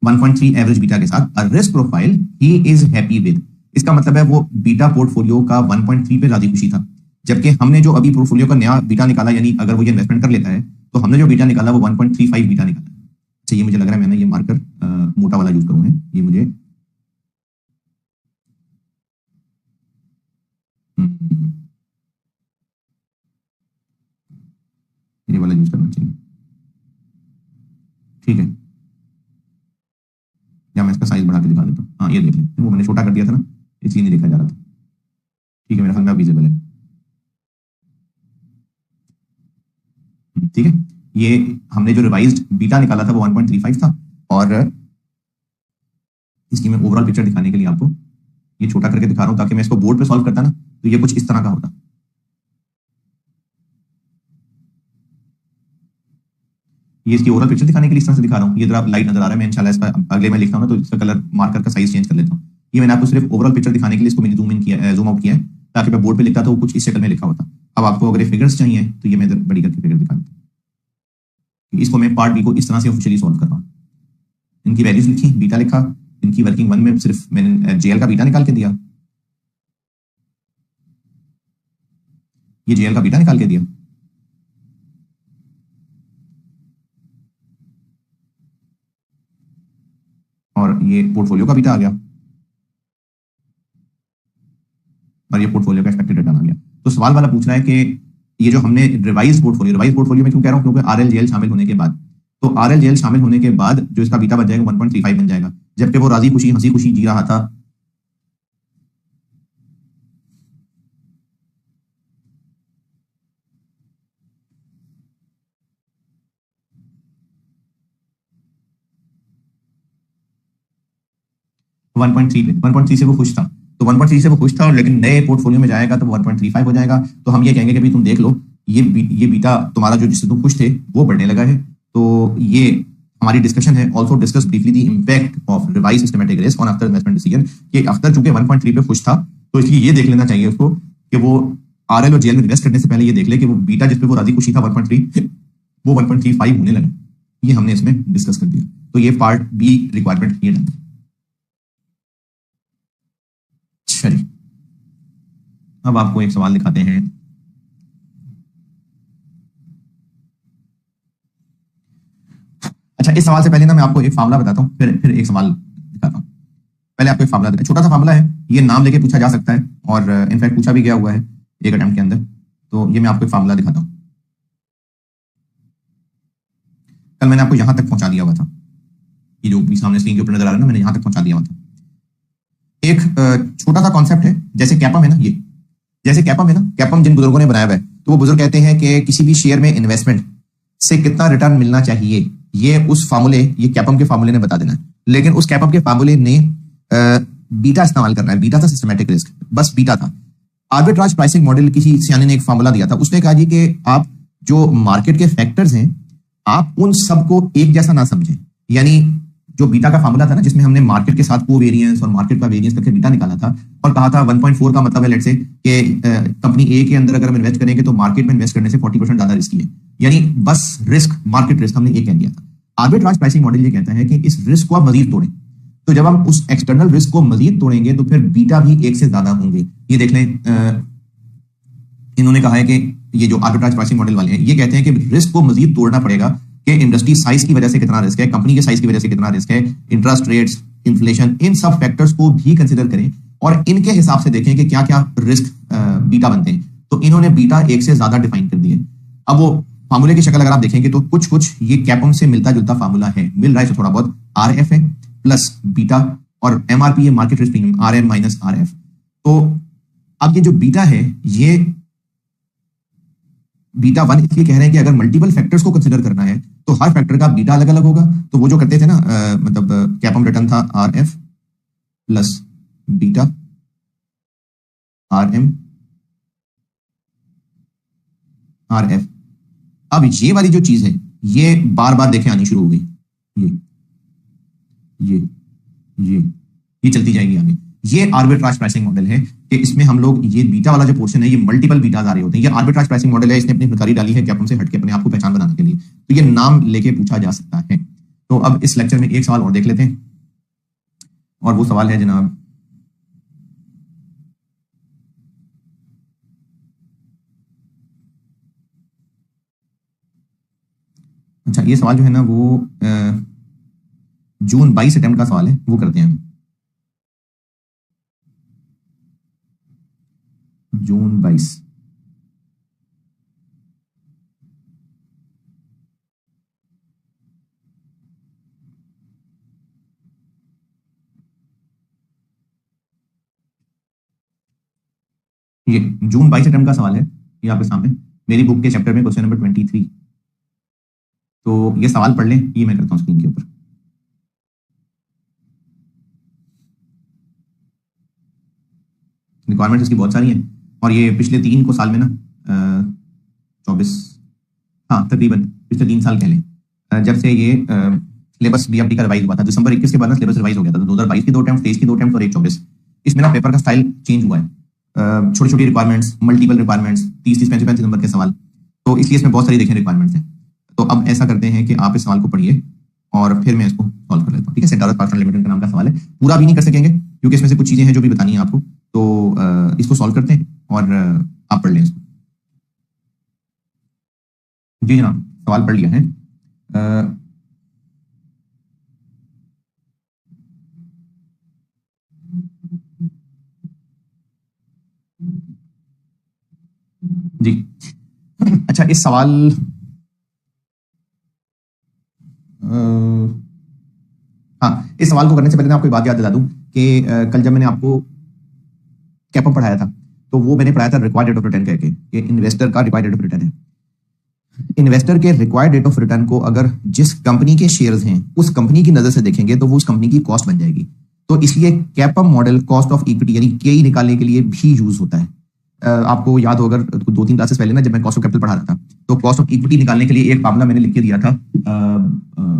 1.3 एवरेज बीटा के साथ a risk profile he is happy with. इसका मतलब है वो बीटा पोर्टफोलियो का 1.3 पे राजी खुशी था, जबकि हमने जो अभी पोर्टफोलियो का नया बीटा निकाला, यानी अगर वो ये इन्वेस्टमेंट कर लेता है तो हमने जो बीटा निकाला वो 1.35 बीटा निकाला। अच्छा, ये मुझे लग रहा है मैंने ये मार्कर मोटा वाला यूज करूंगा, ये मुझे ये वाला यूज करना चाहिए। ठीक है, या मैं इसका साइज बढ़ा के दिखा देता हूँ। हाँ, ये देख लें, वो मैंने छोटा कर दिया था ना, इसलिए नहीं देखा जा रहा था। ठीक है, मेरा ख्याल में विजिबल है। ठीक है, ये हमने जो रिवाइज्ड बीटा निकाला था वो 1.35 था, और इसकी मैं ओवरऑल पिक्चर दिखाने के लिए आपको ये छोटा करके दिखा रहा हूं, ताकि मैं इसको बोर्ड पे सॉल्व करता ना तो ये कुछ इस तरह का होता। ये इसकी ओवरऑल पिक्चर दिखाने के लिए इस तरह से दिखा रहा हूँ। ये जरा लाइट नजर आ रहा है, मैं इंशाल्लाह इसका अगले में लिखता हूँ ना तो इसका कलर मार्कर का साइज चेंज कर लेता हूँ। ये मैंने आपको सिर्फ ओवरऑल पिक्चर दिखाने के लिए इसको मैंने जूम आउट किया है, ताकि मैं बोर्ड पे लिखता तो कुछ इस शक्ल में लिखा होता। अब आपको अगर फिगर्स चाहिए तो ये मैं बड़ी करके फिगर दिखा देता हूँ। इसको मैं पार्ट बी को इस तरह से ऑफिशियली सॉल्व कर रहा हूँ। इनकी वैल्यूज लिखी, बीटा लिखा, इनकी वर्किंग वन में सिर्फ मैंने जेएल का बीटा निकाल के दिया, ये जेएल का बीटा निकाल के दिया, और ये पोर्टफोलियो का बीटा आ गया, और ये पोर्टफोलियो का एक्सपेक्टेड रिटर्न आ गया। तो सवाल वाला पूछ रहा है कि ये जो हमने रिवाइज पोर्टफोलियो में क्यों कह रहा हूं, क्योंकि आरएल जेएल शामिल होने के बाद, तो आरएल जेएल शामिल होने के बाद जो इसका बीटा बन जाएगा 1.35 बन जाएगा, जबकि वो राजी खुशी हंसी खुशी जी रहा था। वन पॉइंट थ्री से वो खुश था, तो 1.3 से वो खुश था, लेकिन नए पोर्टफोलियो में जाएगा तो 1.35 हो जाएगा। तो हम ये कहेंगे कि भाई तुम देख लो, ये बीटा तुम्हारा जो जिससे तुम खुश थे वो बढ़ने लगा है। तो ये हमारी डिस्कशन है। Also discuss briefly the impact of revise systematic risk on Akhtar investment decision. कि अख्तर चूंकि 1.3 पे खुश था, तो इसलिए ये देख लेना चाहिए उसको कि वो आरएल और जेएल में इन्वेस्ट करने से पहले ये देख ले कि वो बीटा जिस पे वो राजी खुशी था 1.3, वो 1.35 होने लगा। ये हमने इसमें डिस्कस कर दिया। तो ये पार्ट बी रिक्वायरमेंट ये डन। चलिए अब आपको एक सवाल दिखाते हैं। अच्छा, इस सवाल से पहले ना मैं आपको एक फार्मूला बताता हूं, फिर एक सवाल दिखाता हूं। पहले आपको एक फार्मूला देता हूं, छोटा सा फार्मूला है, ये नाम लेके पूछा जा सकता है, और इनफैक्ट पूछा भी गया हुआ है एक अटेम्प्ट के अंदर। तो ये मैं आपको एक फार्मूला दिखाता हूं। कल मैंने आपको यहां तक पहुंचा दिया हुआ था, ये जो भी सामने स्क्रीन के ऊपर नजर आ रहा है ना, मैंने यहां तक पहुंचा दिया हुआ था। एक छोटा सा कॉन्सेप्ट है, जैसे कैपम है ना, ये जैसे कैपम है ना, कैपम जिन बुजुर्गों ने बनाया हुआ है, तो वो बुजुर्ग कहते हैं कि किसी भी शेयर में इन्वेस्टमेंट से कितना रिटर्न मिलना चाहिए, ये उस फार्मूले, ये कैपम के फार्मूले ने बता देना है। लेकिन उस कैपम के फार्मूले ने बीटा इस्तेमाल करना है। बीटा था सिस्टमैटिक रिस्क, बस बीटा था। आर्बिट्राज प्राइसिंग मॉडल किसी सियाने ने एक फार्मूला दिया था, उसने कहा जी कि आप जो मार्केट के फैक्टर्स हैं, आप उन सबको एक जैसा ना समझें। यानी जो बीटा का फार्मूला था ना, जिसमें हमने मार्केट के साथ कोवेरिएंस और मार्केट का वेरिएंस करके बीटा निकाला था, और कहा था 1.4 का मतलब है लेट्स से कि कंपनी ए के अंदर अगर हम इन्वेस्ट करेंगे तो मार्केट में इन्वेस्ट करने से 40% ज्यादा रिस्की है। यानी बस रिस्क, मार्केट रिस्क हमने एक कह दिया था। आर्बिट्राज प्राइसिंग मॉडल ये कहता है कि इस रिस्क को आप मजीद तोड़ें। तो जब हम उस एक्सटर्नल रिस्क को मजीद तोड़ेंगे तो फिर बीटा भी एक से ज्यादा होंगे। ये देख लें, इन्होंने कहा है कि ये जो आर्बिट्राज प्राइसिंग मॉडल वाले हैं, ये कहते हैं कि रिस्क को मजीद तोड़ना पड़ेगा कि इंडस्ट्री साइज की वजह से कितना रिस्क है, कंपनी के साइज की वजह से कितना रिस्क है, इंटरेस्ट रेट्स, इन्फ्लेशन, इन सब फैक्टर्स को भी कंसिडर करें और इनके हिसाब से देखें कि क्या क्या रिस्क बीटा बनते हैं। तो इन्होंने बीटा एक से ज्यादा डिफाइन कर दिए। अब वो फार्मूले की शक्ल अगर आप देखेंगे तो कुछ कुछ ये कैपम से मिलता जुलता फार्मूला है, मिल रहा है थोड़ा बहुत। आर एफ है प्लस बीटा और एमआरपी है market risk premium, R M minus R F. तो अब ये जो बीटा है, ये बीटा वन इसलिए कह रहे हैं कि अगर मल्टीपल फैक्टर्स को कंसिडर करना है तो हर फैक्टर का बीटा अलग अलग होगा। तो वो जो करते थे ना, मतलब कैपम रिटर्न था R F plus beta R M R F. अब ये वाली जो चीज है ये बार बार देखें आनी शुरू हो गई, ये ये चलती जाएगी आगे। ये आर्बिट्राज प्राइसिंग मॉडल है कि इसमें हम लोग ये बीटा वाला जो पोर्शन है ये मल्टीपल बीटाज आ रहे होते हैं। ये आर्बिट्राज प्राइसिंग मॉडल है, इसने अपनी जानकारी डाली है कैपम से हटके अपने आप को पहचान बनाने के लिए, तो ये नाम लेके पूछा जा सकता है। तो अब इस लेक्चर में एक सवाल और देख लेते हैं और वो सवाल है जनाब, अच्छा ये सवाल जो है ना वो जून 22 अटेम्प्ट का सवाल है, वो करते हैं हम। जून 22 ये जून 22 अटेम्प्ट का सवाल है, ये आपके सामने मेरी बुक के चैप्टर में क्वेश्चन नंबर 23। तो ये सवाल पढ़ लें, ये मैं करता हूं स्क्रीन के ऊपर। रिक्वायरमेंट्स इसकी बहुत सारी हैं और ये पिछले 3 को साल में ना 24, हाँ तकरीबन पिछले 3 साल कह लें, जब से ये सिलेबस बीएफडी का रिवाइज हुआ था दिसंबर 21 के बाद ना सिलेबस रिवाइज हो गया था। 2022 की 2 अटेम्प्ट, 23 की 2 अटेम्प्ट और एक 24। इसमें ना पेपर का स्टाइल चेंज हुआ है, छोटी छोटी रिक्वायरमेंट्स, मल्टीपल रिक्वायरमेंट्स, 30-30, 35-35 नंबर के सवाल, तो इसलिए इसमें बहुत सारी देखें रिक्वायरमेंट्स हैं। तो अब ऐसा करते हैं कि आप इस सवाल को पढ़िए और फिर मैं इसको सॉल्व कर लेता हूँ, ठीक है। सेंटारस पार्टनर लिमिटेड का नाम का सवाल है, पूरा भी नहीं कर सकेंगे क्योंकि इसमें से कुछ चीजें हैं जो भी बतानी है आपको, तो इसको सॉल्व करते हैं और आप पढ़ लें इसको। जी हाँ, सवाल पढ़ लिया है। जी अच्छा, इस सवाल हाँ, इस सवाल को करने से पहले मैं आपको एक बात याद दिला दूं कि कल जब मैंने आपको कैपम पढ़ाया था तो वो मैंने पढ़ाया था रिक्वायर्ड रेट ऑफ रिटर्न कहके, कि इन्वेस्टर का रिक्वायर्ड रेट ऑफ रिटर्न है। इन्वेस्टर के रिक्वायर्ड रेट ऑफ रिटर्न को अगर जिस कंपनी के शेयर्स हैं उस कंपनी की नजर से देखेंगे तो वो उस कंपनी की कॉस्ट बन जाएगी। तो इसलिए कैपम मॉडल कॉस्ट ऑफ इक्विटी यानी केई निकालने के लिए भी यूज होता है। आपको याद होगा 2-3 क्लासेस पहले ना जब मैं कॉस्ट ऑफ कैपिटल पढ़ा रहा था तो कॉस्ट ऑफ इक्विटी निकालने के लिए एक फार्मूला मैंने लिख के दिया था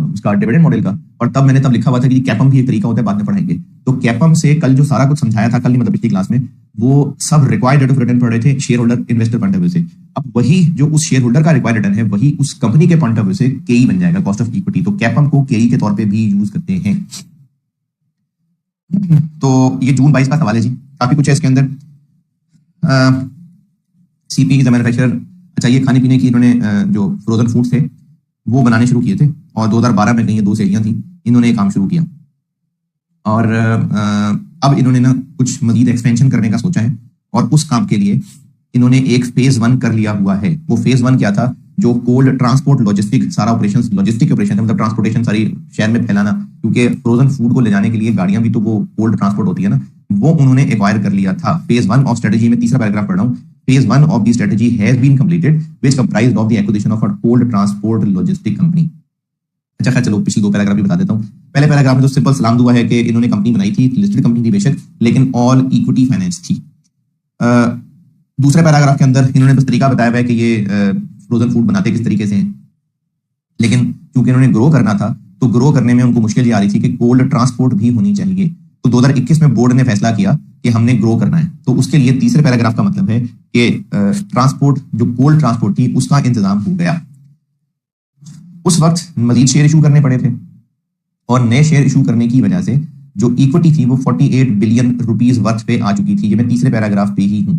उसका डिविडेंड मॉडल का, और तब मैंने लिखा हुआ था कि कैपम भी एक तरीका होता है, बाद में पढ़ाएंगे। तो कैपम से कल जो सारा कुछ समझाया था, कल नहीं मतलब पिछली क्लास में, वो सब रिक्वायर्ड रेट ऑफ रिटर्न पढ़ रहे थे share holder investor point of view से। अब वही जो उस शेयर होल्डर का रिक्वायर्ड रिटर्न है वही उस कंपनी के पॉइंट ऑफ व्यू से केई बन जाएगा, कॉस्ट ऑफ इक्विटी। तो कैपम को केई के तौर पर भी यूज करते हैं। तो ये जून 22 का सवाल है जी, काफी कुछ है इसके अंदर। सीपी इज मैन्युफैक्चरर, अच्छा ये खाने पीने की इन्होंने जो फ्रोजन फूड्स थे वो बनाने शुरू किए थे और 2012 में कहीं 2 सेलियां थी, इन्होंने काम शुरू किया और अब इन्होंने ना कुछ मजीद एक्सपेंशन करने का सोचा है और उस काम के लिए इन्होंने एक फेज 1 कर लिया हुआ है। वो फेज 1 क्या था, जो कोल्ड ट्रांसपोर्ट लॉजिस्टिक सारा ऑपरेशन, लॉजिस्टिक ऑपरेशन है, मतलब ट्रांसपोर्टेशन सारी शहर में फैलाना, क्योंकि फ्रोजन फूड को ले जाने के लिए गाड़ियां भी तो वो कोल्ड ट्रांसपोर्ट होती है ना, वो उन्होंने एक्वायर कर लिया था। फेज 1 ऑफ स्ट्रेटेजी में तीसरा पैराग्राफ पढ़ रहा हूं। Phase 1 of the strategy has been completed, which comprised of the acquisition of a cold transport logistic company. अच्छा खैर चलो पिछले 2 पैराग्राफ भी बता देता हूँ। पहले पैराग्राफ में तो सिंपल सलाम दुआ है कि इन्होंने कंपनी बनाई थी, लिस्टेड कंपनी थी बेशक, लेकिन ऑल इक्विटी फाइनेंस थी। दूसरे पैराग्राफ के अंदर इन्होंने बस तरीका बताया हुआ है कि ये फ्रोजन फूड बनाते किस तरीके से हैं, लेकिन क्योंकि इन्होंने ग्रो करना था तो ग्रो करने में उनको मुश्किल ये आ रही थी कि कोल्ड ट्रांसपोर्ट भी होनी चाहिए। तो 2021 में बोर्ड ने फैसला किया कि हमने ग्रो करना है, तो उसके लिए तीसरे पैराग्राफ का मतलब है कि ट्रांसपोर्ट, जो कोल्ड ट्रांसपोर्ट थी उसका इंतजाम हो गया। उस वक्त मजीद शेयर इशू करने पड़े थे और नए शेयर इशू करने की वजह से जो इक्विटी थी वो 48 बिलियन रुपीस वर्थ पे आ चुकी थी। ये मैं तीसरे पैराग्राफ पे ही हूं।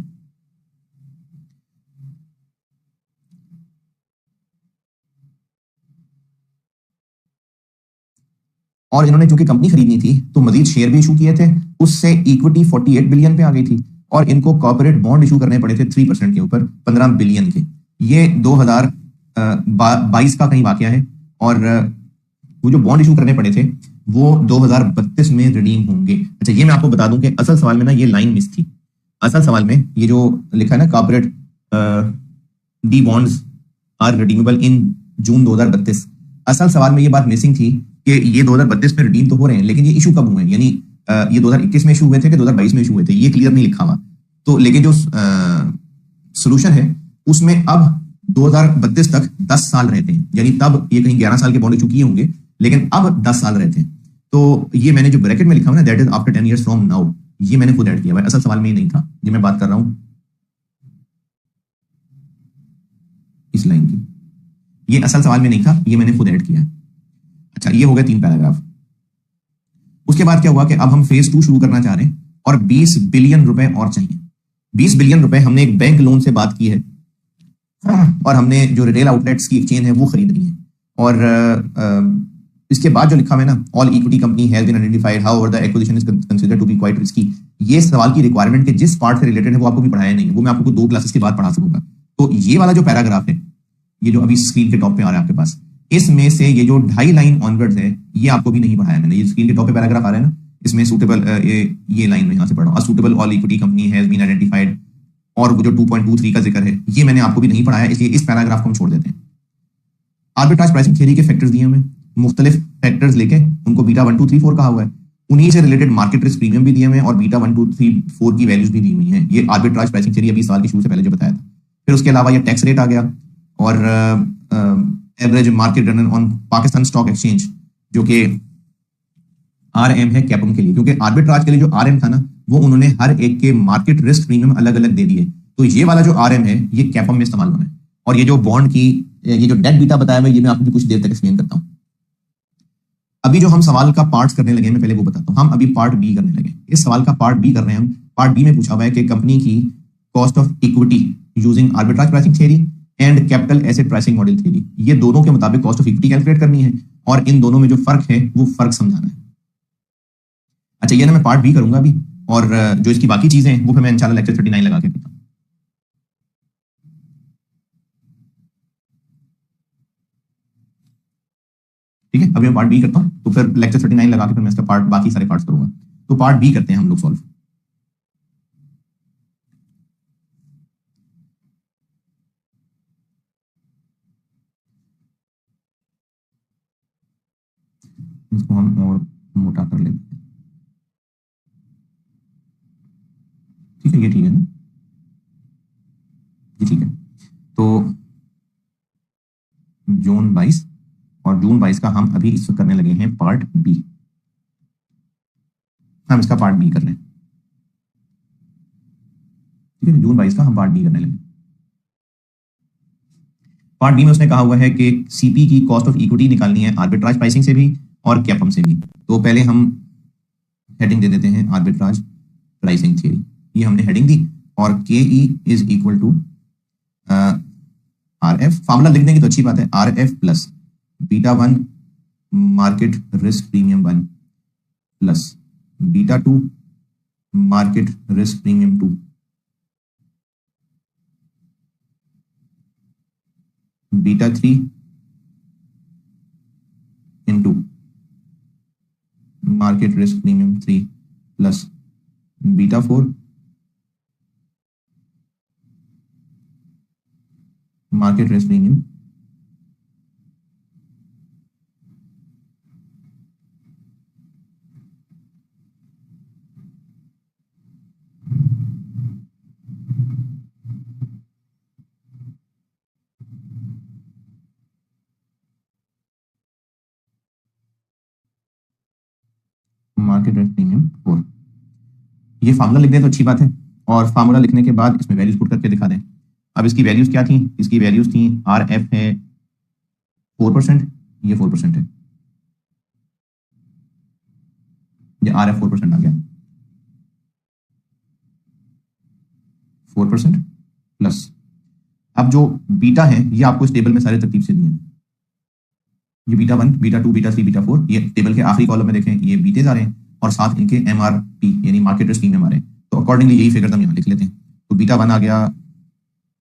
और इन्होंने चूंकि कंपनी खरीदनी थी तो मजीद शेयर भी इशू किए थे, उससे इक्विटी 48 बिलियन पे आ गई थी और इनको कॉर्पोरेट बॉन्ड इशू करने पड़े थे 3% के ऊपर 15 बिलियन के। ये 2022 का कहीं वाकया है और वो जो बॉन्ड इशू करने पड़े थे वो 2032 में रिडीम होंगे। अच्छा, ये मैं आपको बता दूं कि असल सवाल में ना ये लाइन मिस थी। असल सवाल में ये जो लिखा है ना, corporate D bonds are redeemable in June 2032, असल सवाल में ये बात मिसिंग थी कि ये 2032 में रिडीम तो हो रहे हैं, लेकिन ये इशू कब हुए हैं, यानी ये 2021 में इशू हुए थे कि 2022 में इशू हुए थे, ये क्लियर नहीं लिखा हुआ। तो लेकिन जो सोल्यूशन है उसमें अब 2032 तक 10 साल रहते हैं, यानी तब ये कहीं 11 साल के बॉन्ड इशू किए होंगे, लेकिन अब 10 साल रहते हैं। तो ये मैंने जो ब्रैकेट में लिखा हुआ ना, that is after 10 years from now, ये मैंने खुद ऐड किया हुआ है, असल सवाल में ये नहीं था। ये मैं बात कर रहा हूं इस लाइन की, ये असल सवाल में नहीं था, ये मैंने खुद ऐड किया है। अच्छा, ये हो गया 3 पैराग्राफ। उसके बाद क्या हुआ कि अब हम फेज 2 शुरू करना चाह रहे हैं और 20 बिलियन रुपए और चाहिए। 20 बिलियन रुपए हमने एक बैंक लोन से बात की है और हमने जो रिटेल आउटलेट्स की एक चेन है वो खरीदनी है। और इसके बाद जो लिखा हुआ है ना, all equity company has been identified however the acquisition is considered to be quite risky, ये सवाल की रिक्वायरमेंट के जिस पार्ट से रिलेटेड है वो आपको भी पढ़ाया नहीं है, वो मैं आपको 2 क्लासेस के बाद पढ़ा सकूंगा। तो ये वाला जो पैराग्राफ है, ये जो अभी स्क्रीन के टॉप पे आ रहा है आपके पास, इसमें से ये जो 2.5 लाइन ऑनवर्ड्स है ये आपको भी नहीं पढ़ाया मैंने। ये स्क्रीन के टॉप पे पैराग्राफ आ रहा है ना, इसमें सूटेबल ये लाइन में यहां से पढ़ रहा हूं, suitable all equity company has been identified, और वो जो 2.23 का जिक्र है ये मैंने आपको भी नहीं पढ़ाया, इसलिए इस पैराग्राफ को हम छोड़ देते हैं। आर्बिट्राज प्राइसिंग थ्योरी के फैक्टर्स दिए हमें, मुख्तलिफ फैक्टर्स लेके उनको बीटा 1 2 3 4 कहा हुआ है, उन्हीं से रिलेटेड मार्केट रिस्क प्रीमियम भी दिए हुए हैं और बीटा 1 2 3 4 की वैल्यूज भी दी हुई हैं। ये आर्बिट्राज प्राइसिंग थ्योरी अभी साल के शुरू से पहले जो बताया था। फिर उसके अलावा ये टैक्स रेट आ गया और average market run on Pakistan stock exchange, जो कि RM है कैपम के लिए, क्योंकि आर्बिट्राज के लिए जो RM था ना वो उन्होंने हर एक के मार्केट रिस्क प्रीमियम अलग अलग दे दिए। तो ये वाला जो RM है ये कैपम में इस्तेमाल होना है। और ये जो बॉन्ड की ये जो डेट बीटा बताया हुआ है ये मैं आपको कुछ देर तक एक्सप्लेन करता हूं। अभी जो हम सवाल का पार्ट्स करने लगे, मैं पहले वो बताता हूं, हम अभी पार्ट बी करने लगे। इस सवाल का पार्ट बी कर रहे हैं हम। पार्ट बी में पूछा हुआ है कि कंपनी की cost of equity using arbitrage pricing theory and capital asset pricing model theory, ये दोनों के मुताबिक कॉस्ट ऑफ इक्विटी कैलकुलेट करनी है और इन दोनों में जो फर्क है वो फर्क समझाना है। अच्छा, ये ना मैं पार्ट बी करूंगा अभी, और जो इसकी बाकी चीजें हैं वो फिर मैं इंशाल्लाह लेक्चर 39 लगा के करता हूं। ठीक है, अभी मैं पार्ट बी करता हूं, तो फिर लेक्चर 39 लगा के फिर मैं इसका पार्ट बाकी सारे पार्ट्स करूंगा। तो पार्ट बी करते हैं हम लोग सॉल्व। इसको हम और मोटा कर लेते हैं। ठीक है, ये ठीक है ना, ये ठीक है। तो जून 22 और जून 22 का हम अभी इसको करने लगे हैं पार्ट बी। हम इसका पार्ट बी कर रहे हैं। ठीक है, जून 22 का हम पार्ट बी करने लगे। पार्ट बी में उसने कहा हुआ है कि सीपी की कॉस्ट ऑफ इक्विटी निकालनी है आर्बिट्राज प्राइसिंग से भी और कैपम से भी। तो पहले हम हेडिंग दे देते हैं आर्बिट्राज प्राइसिंग थ्योरी, ये हमने हेडिंग दी, और KE is equal to RF, formula लिख देंगे तो अच्छी बात है, RF plus beta 1 market risk premium 1 plus beta 2 market risk premium 2 beta 3 into market risk premium 3 plus beta 4 market risk premium 4। ये फार्मूला लिख दें तो अच्छी बात है, और फार्मूला लिखने के बाद इसमें वैल्यूज पुट करके दिखा दें। अब इसकी वैल्यूज क्या थी? इसकी वैल्यूज थी RF है 4%, ये 4% है, ये RF 4% आ गया, 4% प्लस अब जो बीटा है ये आपको इस टेबल में सारे तरतीब से दिए हैं, ये बीटा 1, बीटा 2, बीटा 3, बीटा 4, ये टेबल के आखिरी कॉलम में देखें ये बीटेज आ रहे हैं और साथ इनके MRP यानी मार्केट रिस्क प्रीमियम आ रहे हैं। तो अकॉर्डिंगली यही फिगर हम यहाँ लिख लेते हैं। तो बीटा 1 आ गया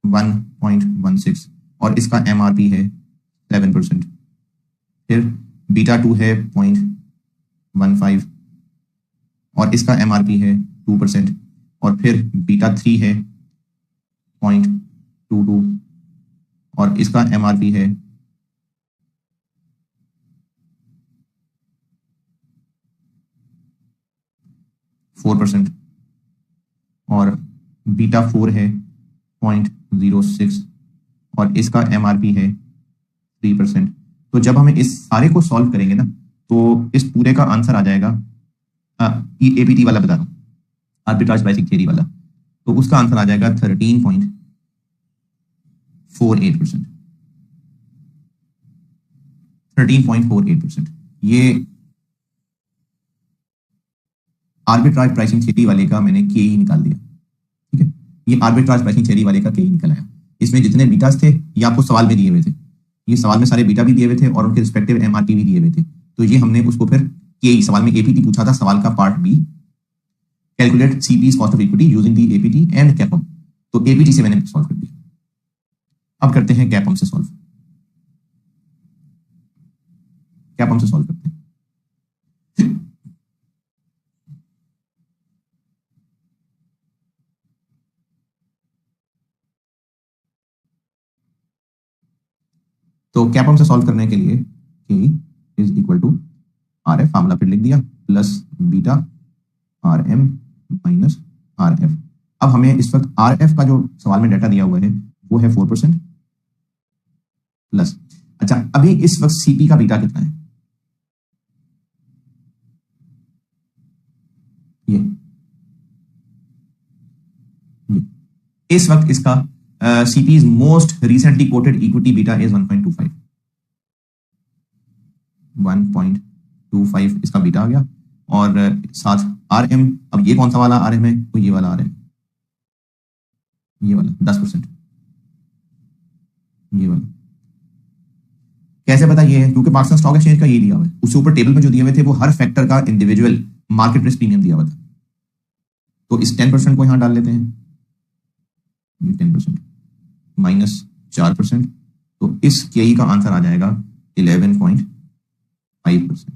1.16 और इसका MRP है 7%। फिर बीटा 2 है 0.15 और इसका MRP है 2%। और फिर बीटा 3 है 0.22 और इसका MRP है 4%। और बीटा 4 है 0.06 और इसका MRP है 3%। तो जब हमें इस सारे को सॉल्व करेंगे ना तो इस पूरे का आंसर आ जाएगा, ये APT वाला बता रहा हूँ, आर्बिट्राज प्राइसिंग थ्योरी वाला, तो उसका आंसर आ जाएगा 13.48%। 13.48%। ये आर्बिट्राज प्राइसिंग थ्योरी वाले का मैंने KE निकाल दिया, ठीक है। ये आर्बिट्राज प्राइसिंग थ्योरी वाले का KE निकल आया। इसमें जितने बीटास थे ये आपको सवाल में दिए हुए थे, ये सवाल में सारे बीटा भी दिए हुए थे और उनके रिस्पेक्टिव MRP भी दिए हुए थे। तो ये हमने उसको फिर KE, सवाल में APT पूछा था, सवाल का part B, calculate CP's cost of equity using the APT and कैपम। तो APT से मैंने सॉल्व कर दिया। अब करते हैं कैपम से सॉल्व। कैपम से सॉल्व करते हैं। तो कैपम से सॉल्व करने के लिए K is equal to RF, formula फिर लिख दिया, plus beta RM minus RF। अब हमें इस वक्त RF का जो सवाल में डाटा दिया हुआ है वो है 4% प्लस, अच्छा अभी इस वक्त CP का बीटा कितना है, ये इस वक्त इसका CP's most recently quoted equity beta is 1.25 इसका बीटा आ गया। और साथ RM, अब ये कौन सा वाला RM है, तो ये वाला RM, ये वाला 10%, ये वाला कैसे पता ये है, क्योंकि पाकिस्तान स्टॉक एक्सचेंज का ये दिया हुआ है, उससे ऊपर टेबल में जो दिए हुए थे वो हर फैक्टर का इंडिविजुअल मार्केट रिस्क प्रीमियम दिया हुआ था। तो इस 10% को यहां डाल लेते हैं, 10% माइनस 4%, तो इस KE का आंसर आ जाएगा 11.5%।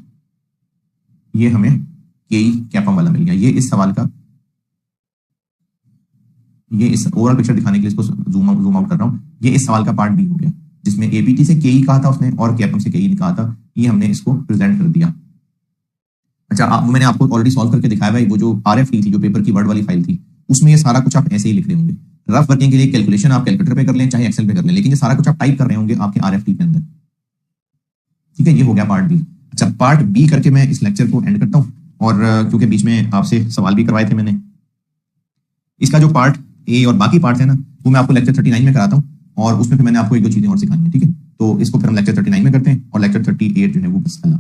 ये हमें KE कैपम वाला मिल गया। ये इस सवाल का, ये इस ओवरऑल पिक्चर दिखाने के लिए इसको जूम आउट कर रहा हूं। ये इस सवाल का पार्ट B हो गया, जिसमें APT से KE कहा था उसने और कैपम से KE कहा था। ये हमने इसको प्रेजेंट कर दिया। अच्छा, मैंने आपको ऑलरेडी सॉल्व करके दिखाया है। वो जो RF थी, जो पेपर की वर्ड वाली फाइल थी, उसमें ये सारा कुछ आप ऐसे ही लिख रहे होंगे। रफ वर्किंग के लिए कैलकुलेशन आप कैलकुलेटर पे कर लें, चाहे एक्सेल पे कर लें, लेकिन ये सारा कुछ आप टाइप कर रहे होंगे आपके RFT के अंदर, ठीक है। ये हो गया पार्ट B। अच्छा, पार्ट B करके मैं इस लेक्चर को एंड करता हूं, और क्योंकि बीच में आपसे सवाल भी करवाए थे मैंने, इसका जो पार्ट A और बाकी पार्ट है ना, वो मैं आपको लेक्चर 39 में कराता हूं, और उसमें फिर मैंने आपको एक दो चीजें और सिखानी है, ठीक है। तो इसको फिर हम लेक्चर 39 में करते हैं, और लेक्चर 38 जो है वो बस अल्लाह।